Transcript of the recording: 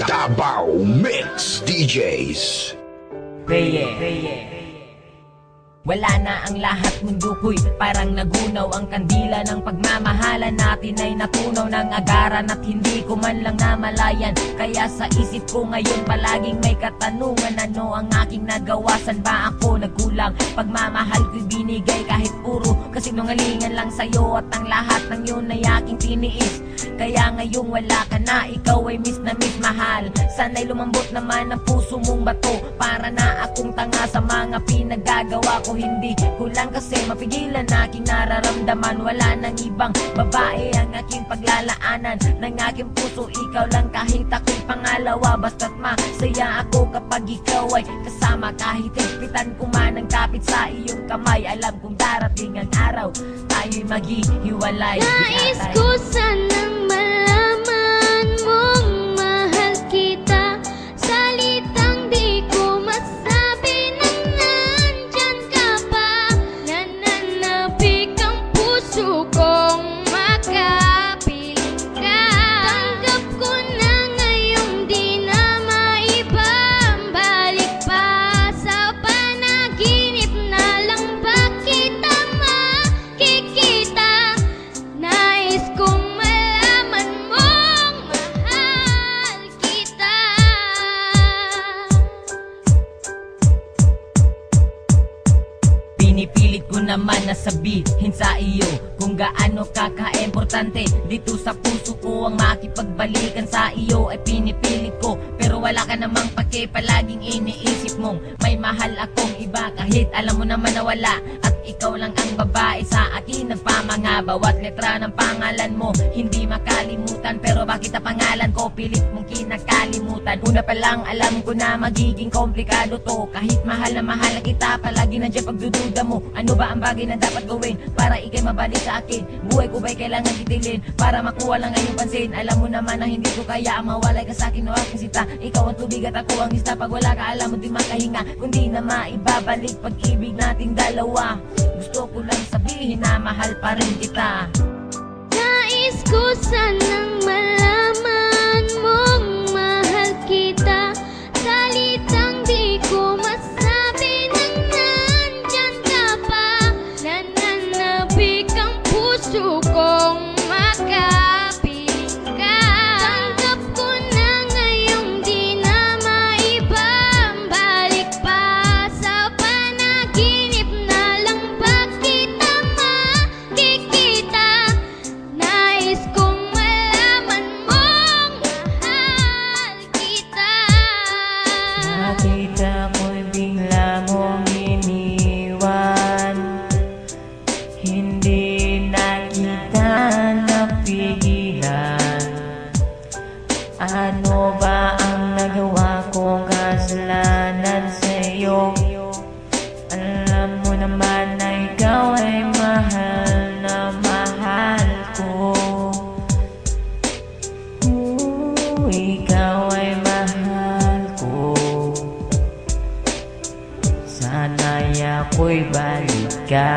Davao Mix DJs. Wala na ang lahat, mundo ko'y parang nagunaw. Ang kandila ng pagmamahalan natin ay natunaw ng agaran at hindi ko man lang namalayan. Kaya sa isip ko ngayon palaging may katanungan, ano ang aking nagawa, saan ba ako nagkulang? Pagmamahal ko'y binigay kahit puro kasinungalingan lang sa'yo, at ang lahat ng yun ay aking tiniis. Kaya ngayong wala ka na, ikaw ay miss na miss mahal. Sana'y lumambot naman ang puso mong bato, para na akong tanga sa mga pinagagawa ko. Hindi ko lang kasi mapigilan aking nararamdaman. Wala nang ibang babae ang aking paglalaanan ng aking puso, ikaw lang kahit ako'y pangalawa. Basta't masaya ako kapag ikaw ay kasama, kahit higpitan ko man ang kapit sa iyong kamay. Alam kong darating ang araw, tayo'y maghihiwalay. Nais ko sanang malaman mong mahal kita, salitang di ko masabi nang nandyan ka pa. Nananabik ang puso kong makapiling ka. Tanggap ko na ngayong di na maibabalik pa. Sa panaginip na lang ba kita makikita? Nais kong malaman mong mahal kita. Pinipilit ko naman na sabihin sa iyo kung gaano kaka-importante dito sa puso ko. Ang makipagbalikan sa iyo ay pinipilit ko, pero wala ka namang pake. Palaging iniisip mong may mahal akong iba, kahit alam mo naman na wala. At ikaw lang ang babae sa akin nagpamanga. Bawat letra ng pangalan mo hindi makalimutan, pero bakit ang pangalan ko pilit mong kinakalimutan? Una pa lang alam ko na magiging komplikado to, kahit mahal na mahal na kita. Palagi nandiyan pagdududa mo, ano ba ang bagay na dapat gawin para ikay mabalik sa akin? Buhay ko ba'y kailangan titilin para makuha lang ang iyong pansin? Alam mo naman na hindi ko kaya ang mawalay ka sa akin o aking sita. Ikaw ang tubig at ako ang isda, pag wala ka alam mo di makahinga, kundi na maibabalik pag-ibig nating dalawa. Gusto ko lang sabihin na mahal pa rin kita. Nais ko sanang malaman mong mahal kita, salitang di ko masabi nang nandyan ka pa. Nananabik ang puso kong makapiling ka. Tanggap ko na ngayong di na maibabalik pa. Sa panaginip na lang ba kita makikita? Nais kong malaman mong mahal kita. Nakita mo'y bigla mong iniwan, hindi na kita napigilan. Ano ba ang nagawa kong kasalanan sa'yo? Alam mo naman na ikaw ay mahal